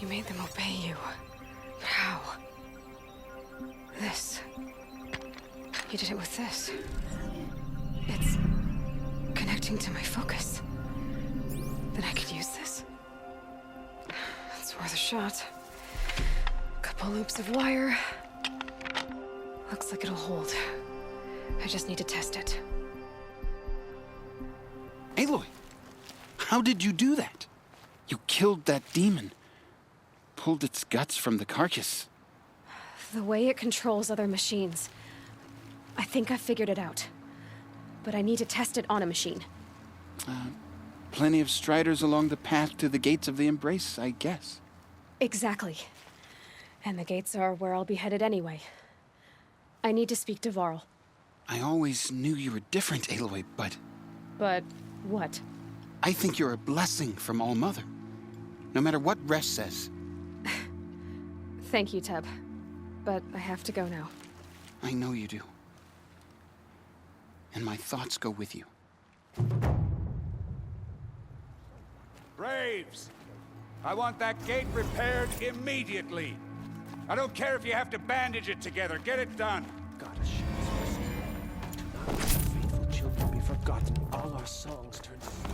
You made them obey you. But how? This. You did it with this. It's connecting to my focus. Then I could use this. It's worth a shot. Couple loops of wire. Looks like it'll hold. I just need to test it. Aloy, how did you do that? You killed that demon. Pulled its guts from the carcass. The way it controls other machines. I think I figured it out. But I need to test it on a machine. Plenty of striders along the path to the gates of the Embrace, I guess. Exactly. And the gates are where I'll be headed anyway. I need to speak to Varl. I always knew you were different, Aloy, but... But what? I think you're a blessing from All-Mother. No matter what Resh says. Thank you, Teb. But I have to go now. I know you do. And my thoughts go with you. Braves! I want that gate repaired immediately. I don't care if you have to bandage it together. Get it done. God, Hashem's mercy. Do not let the faithful children be forgotten. All our songs turn to flame.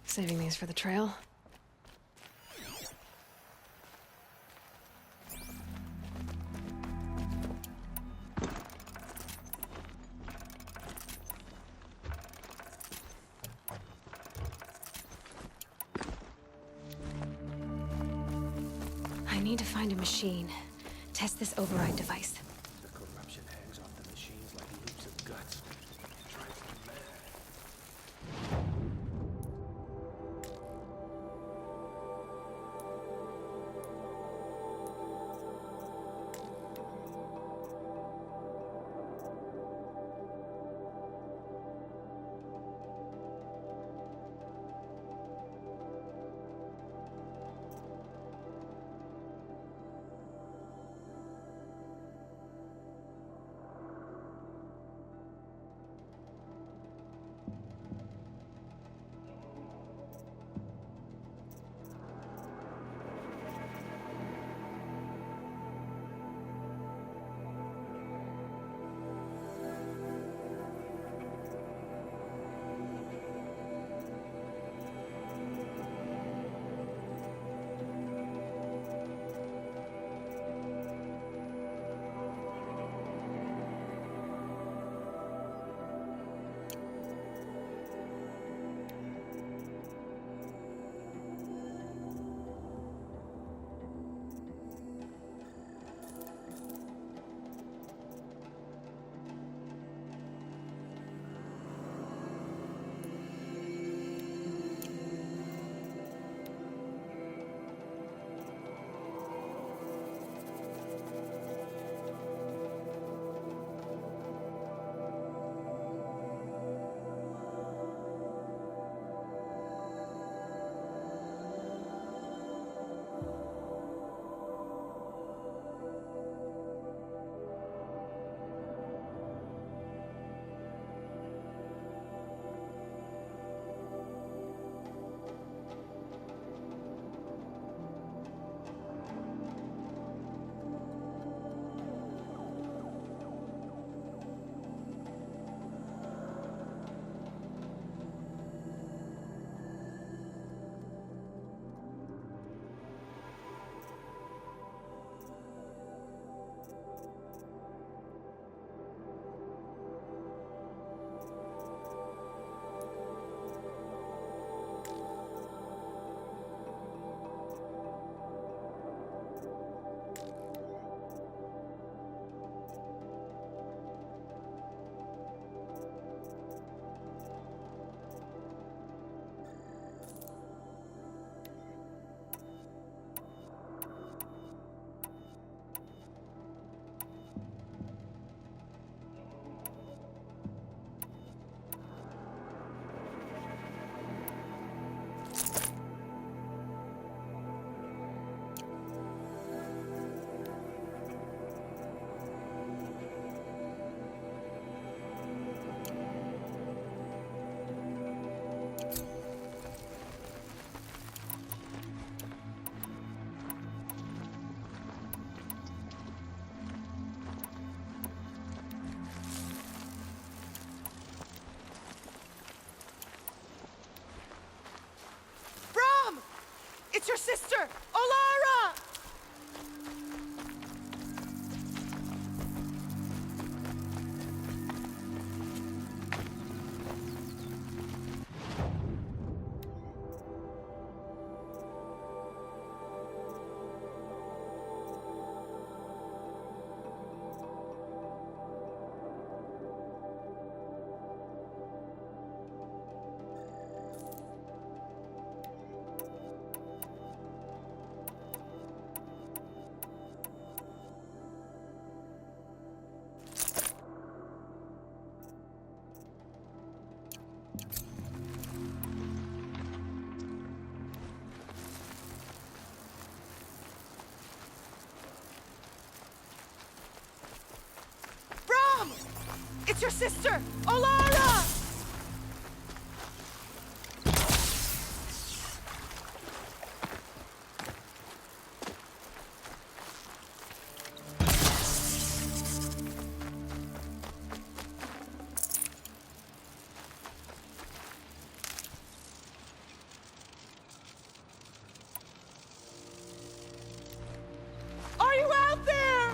Saving these for the trail. I need to find a machine. Test this override device. The corruption hangs off the machines like loops of guts. It drives them mad. It's your sister, Olara! It's your sister, Olara! Are you out there?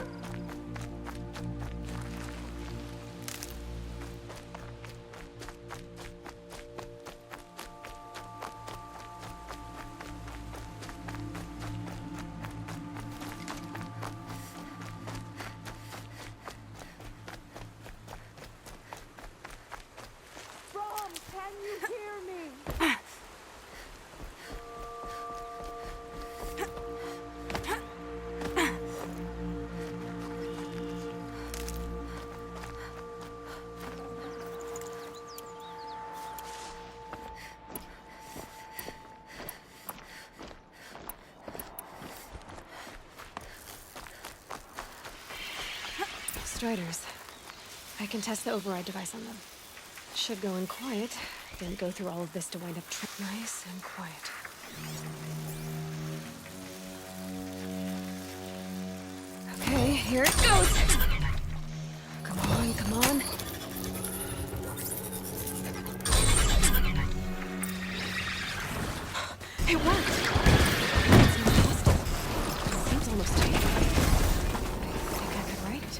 Brom, can you hear me? Striders. I can test the override device on them. Should go in quiet. Didn't go through all of this to wind up nice and quiet. Okay, here it goes! Come on, come on. It worked! It's impossible. It seems almost taken. I think I could write it.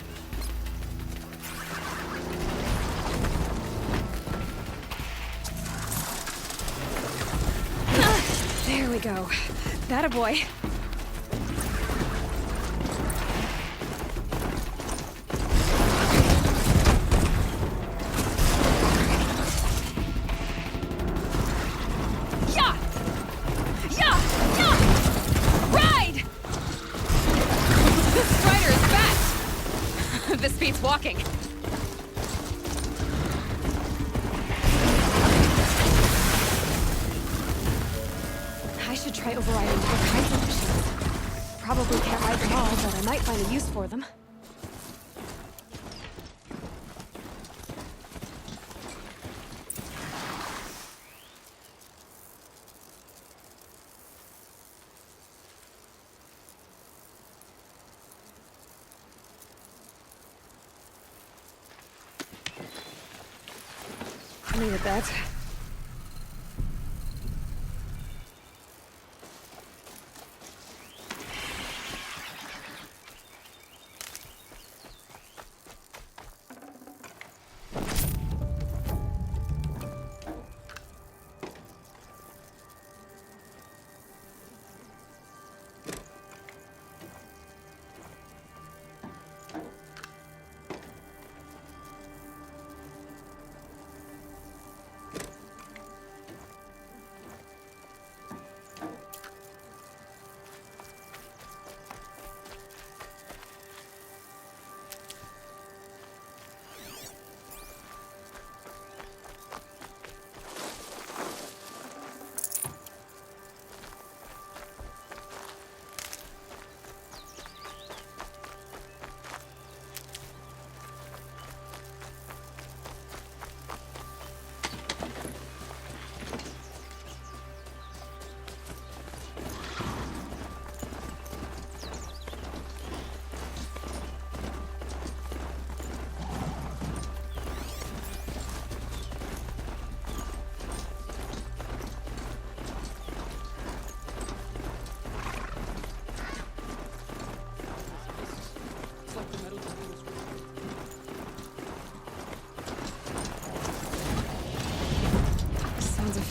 There we go. That a boy. Yeah! Yeah! Yeah! Ride! This Strider is fast! This beats walking. I should try overriding different kinds of machines. Probably can't ride them all, but I might find a use for them. I needed that.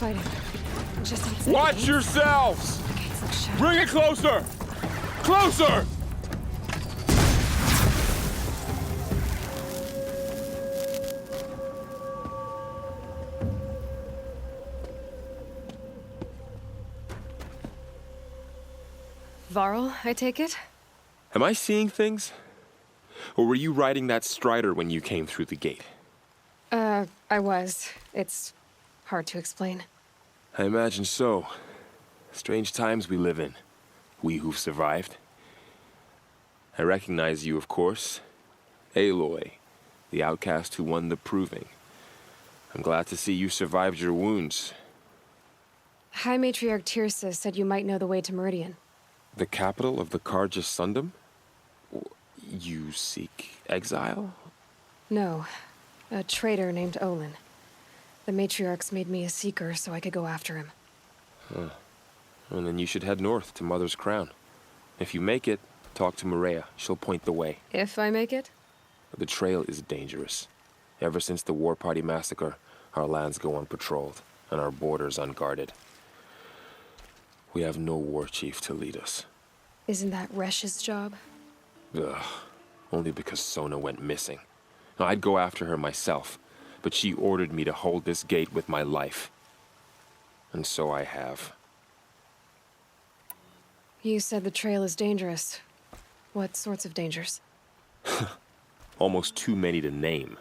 fighting. Just outside. Watch yourselves! The gates look shut. Bring it closer! Closer! Varl, I take it? Am I seeing things? Or were you riding that strider when you came through the gate? I was. It's hard to explain. I imagine so. Strange times we live in. We who've survived. I recognize you, of course. Aloy, the outcast who won the proving. I'm glad to see you survived your wounds. High Matriarch Tirsa said you might know the way to Meridian. The capital of the Carja Sundom? You seek exile? No. A traitor named Olin. The Matriarchs made me a seeker so I could go after him. Huh. And then you should head north to Mother's Crown. If you make it, talk to Maria. She'll point the way. If I make it? The trail is dangerous. Ever since the War Party massacre, our lands go unpatrolled, and our borders unguarded. We have no war chief to lead us. Isn't that Resh's job? Ugh. Only because Sona went missing. Now, I'd go after her myself, but she ordered me to hold this gate with my life. And so I have. You said the trail is dangerous. What sorts of dangers? Almost too many to name.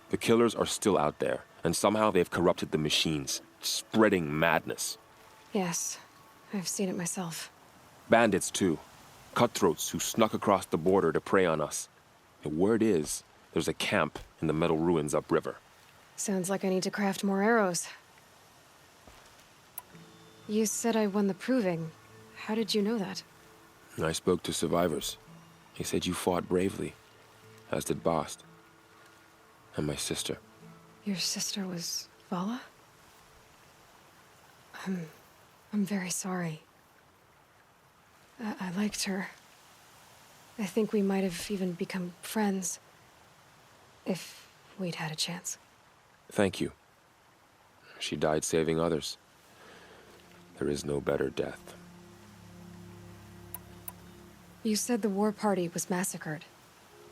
The killers are still out there, and somehow they've corrupted the machines, spreading madness. Yes, I've seen it myself. Bandits, too. Cutthroats who snuck across the border to prey on us. The word is, there's a camp in the metal ruins upriver. Sounds like I need to craft more arrows. You said I won the proving. How did you know that? I spoke to survivors. They said you fought bravely, as did Bast. And my sister. Your sister was Vala? I'm very sorry. I liked her. I think we might have even become friends. If we'd had a chance. Thank you. She died saving others. There is no better death. You said the war party was massacred.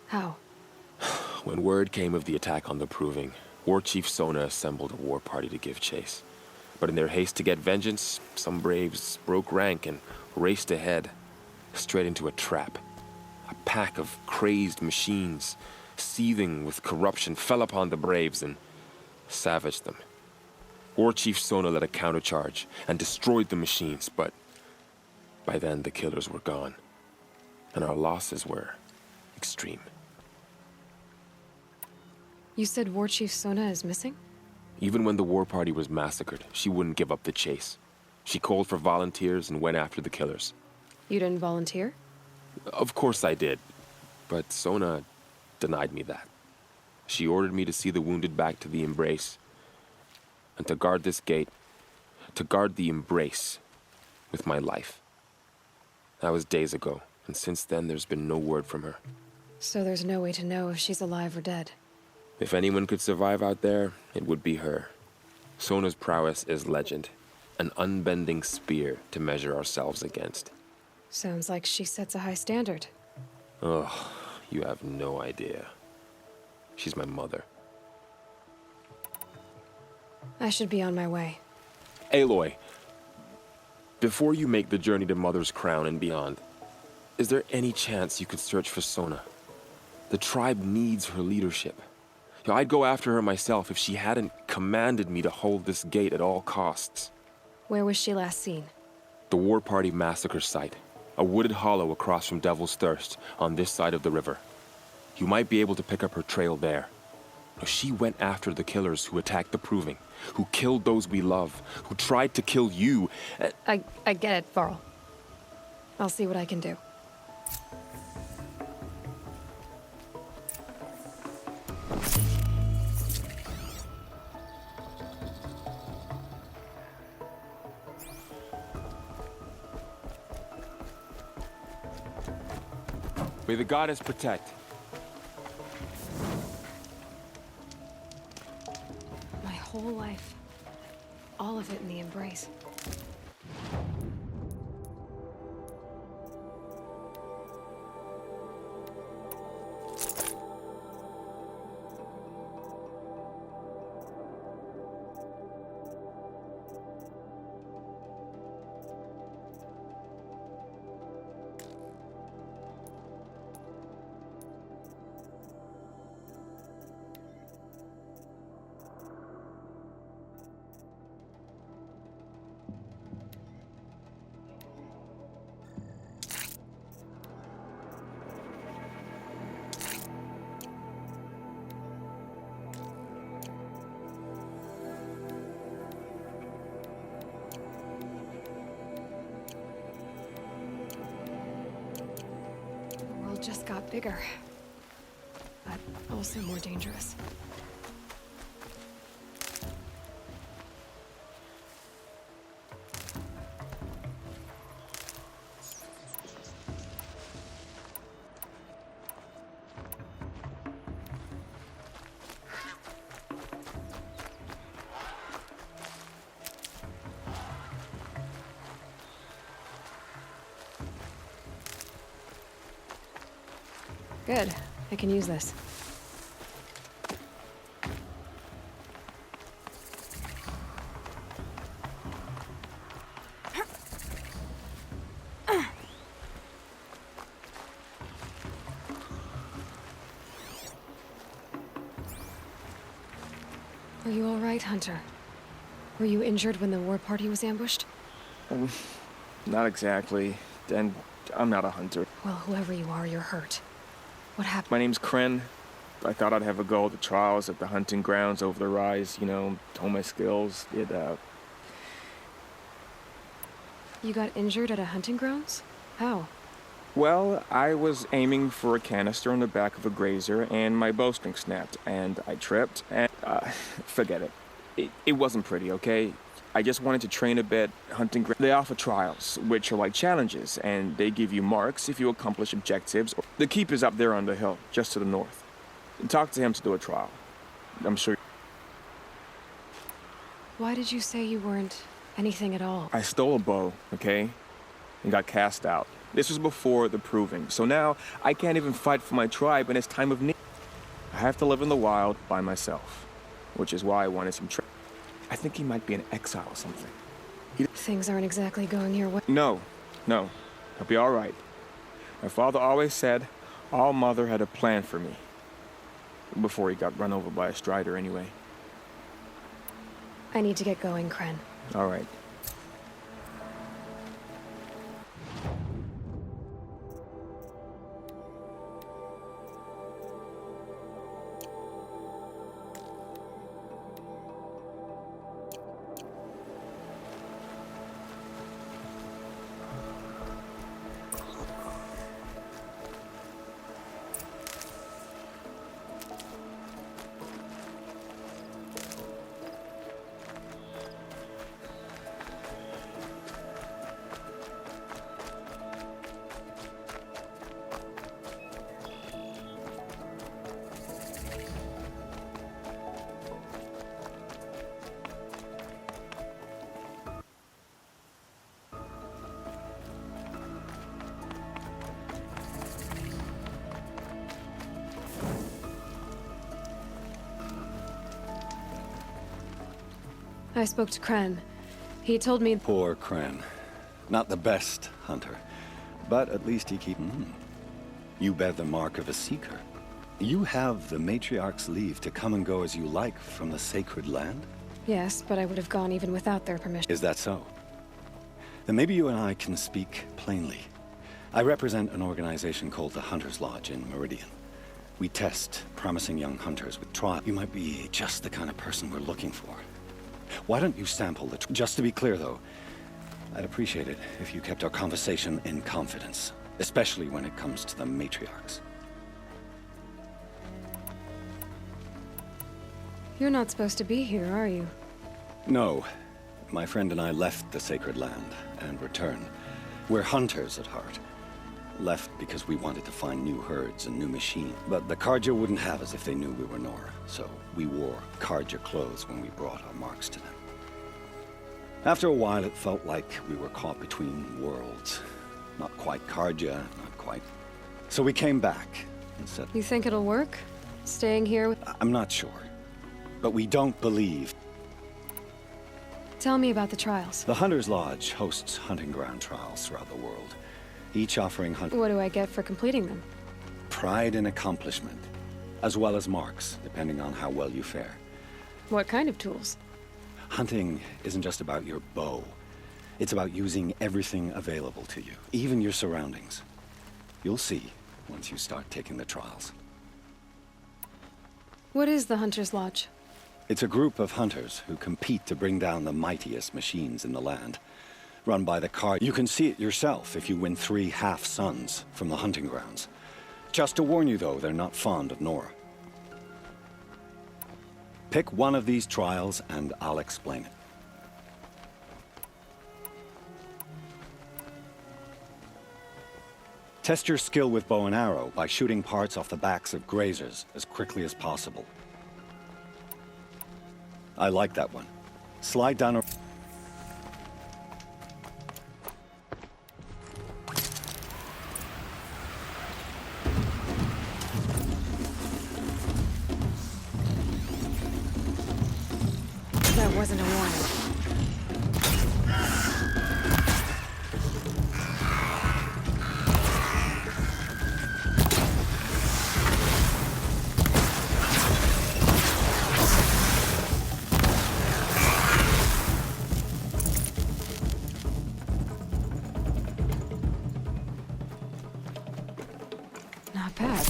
How? When word came of the attack on the Proving, War Chief Sona assembled a war party to give chase. But in their haste to get vengeance, some braves broke rank and raced ahead, straight into a trap. A pack of crazed machines, seething with corruption, fell upon the braves and savaged them. War Chief Sona led a countercharge and destroyed the machines, but by then the killers were gone, and our losses were extreme. You said War Chief Sona is missing? Even when the war party was massacred, she wouldn't give up the chase. She called for volunteers and went after the killers. You didn't volunteer? Of course I did, but Sona denied me that. She ordered me to see the wounded back to the Embrace, and to guard this gate, to guard the Embrace with my life. That was days ago, and since then there's been no word from her. So there's no way to know if she's alive or dead. If anyone could survive out there, it would be her. Sona's prowess is legend, an unbending spear to measure ourselves against. Sounds like she sets a high standard. Ugh, you have no idea. She's my mother. I should be on my way. Aloy, before you make the journey to Mother's Crown and beyond, is there any chance you could search for Sona? The tribe needs her leadership. I'd go after her myself if she hadn't commanded me to hold this gate at all costs. Where was she last seen? The War Party massacre site. A wooded hollow across from Devil's Thirst, on this side of the river. You might be able to pick up her trail there. She went after the killers who attacked the Proving, who killed those we love, who tried to kill you. I get it, Varl. I'll see what I can do. May the goddess protect. My whole life, all of it in the embrace. The world just got bigger, but also more dangerous. Good. I can use this. Are you all right, Hunter? Were you injured when the war party was ambushed? Not exactly. And I'm not a hunter. Well, whoever you are, you're hurt. What happened? My name's Kren. I thought I'd have a go at the trials at the hunting grounds over the rise, you know, hone my skills. You got injured at a hunting grounds? How? Well, I was aiming for a canister on the back of a grazer, and my bowstring snapped, and I tripped, and, forget it. It wasn't pretty, okay? I just wanted to train a bit. They offer trials, which are like challenges, and they give you marks if you accomplish objectives. The keeper's up there on the hill, just to the north. Talk to him to do a trial. I'm sure. Why did you say you weren't anything at all? I stole a bow, okay? And got cast out. This was before the proving, so now I can't even fight for my tribe in its time of need. I have to live in the wild by myself, which is why I wanted some training. I think he might be in exile or something. Things aren't exactly going your way. No. I'll be all right. My father always said all Mother had a plan for me. Before he got run over by a strider, anyway. I need to get going, Kren. All right. I spoke to Kren. He told me... Poor Kren. Not the best hunter. But at least he You bear the mark of a seeker. You have the Matriarch's leave to come and go as you like from the sacred land? Yes, but I would have gone even without their permission. Is that so? Then maybe you and I can speak plainly. I represent an organization called the Hunter's Lodge in Meridian. We test promising young hunters with trial. You might be just the kind of person we're looking for. Why don't you sample the... Just to be clear, though, I'd appreciate it if you kept our conversation in confidence, especially when it comes to the matriarchs. You're not supposed to be here, are you? No. My friend and I left the sacred land and returned. We're hunters at heart. Left because we wanted to find new herds and new machines. But the Carja wouldn't have us if they knew we were Nora, so we wore Carja clothes when we brought our marks to them. After a while, it felt like we were caught between worlds. Not quite Cardia, not quite. So we came back and said, You think it'll work? Staying here with... I'm not sure. But we don't believe. Tell me about the trials. The Hunter's Lodge hosts hunting ground trials throughout the world, each offering What do I get for completing them? pride in accomplishment, as well as marks, depending on how well you fare. What kind of tools? Hunting isn't just about your bow. It's about using everything available to you, even your surroundings. You'll see once you start taking the trials. What is the Hunter's Lodge? It's a group of hunters who compete to bring down the mightiest machines in the land. Run by the card. You can see it yourself if you win 3 half-suns from the hunting grounds. Just to warn you, though, they're not fond of Nora. Pick one of these trials and I'll explain it. Test your skill with bow and arrow by shooting parts off the backs of grazers as quickly as possible. I like that one. Slide down a... That wasn't a warning. Not bad.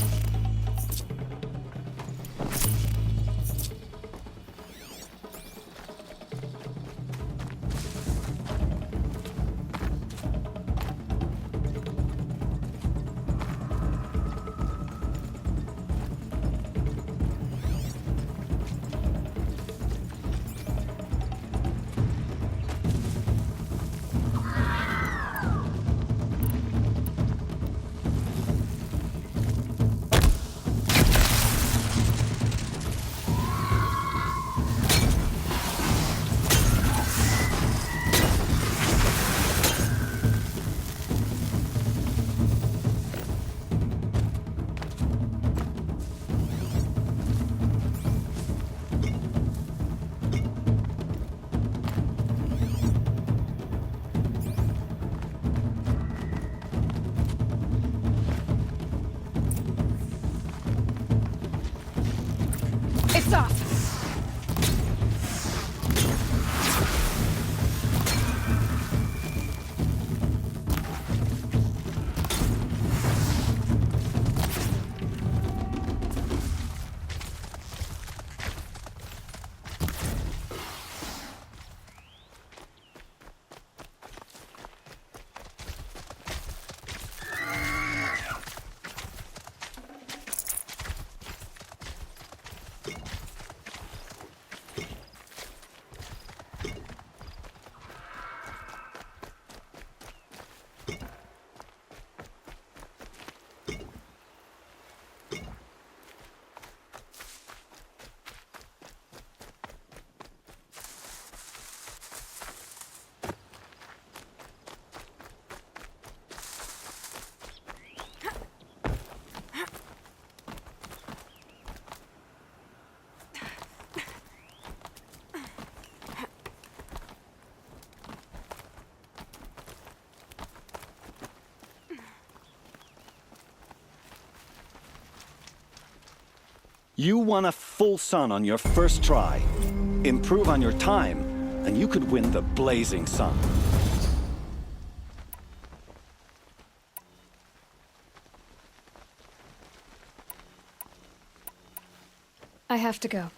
It's off! You won a full sun on your first try. Improve on your time, and you could win the Blazing Sun. I have to go.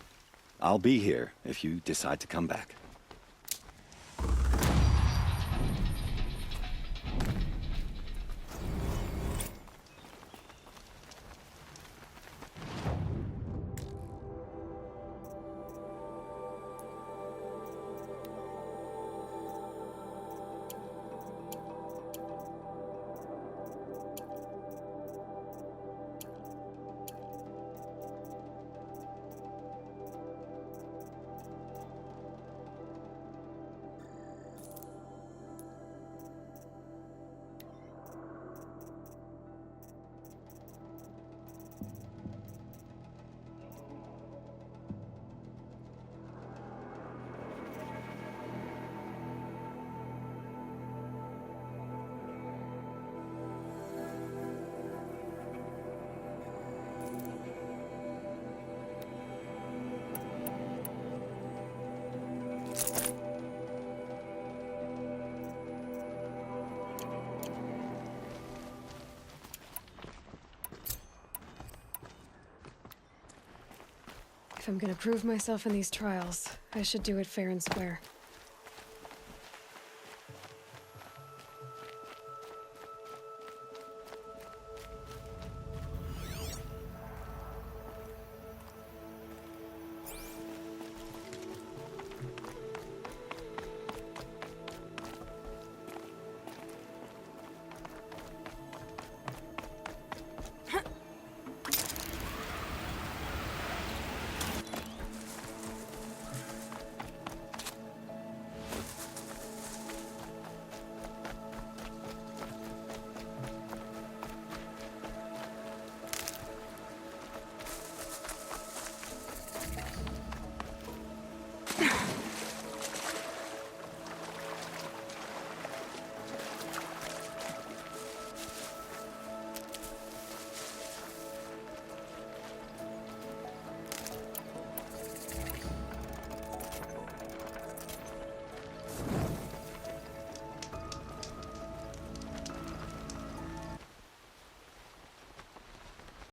I'll be here if you decide to come back. If I'm gonna prove myself in these trials, I should do it fair and square.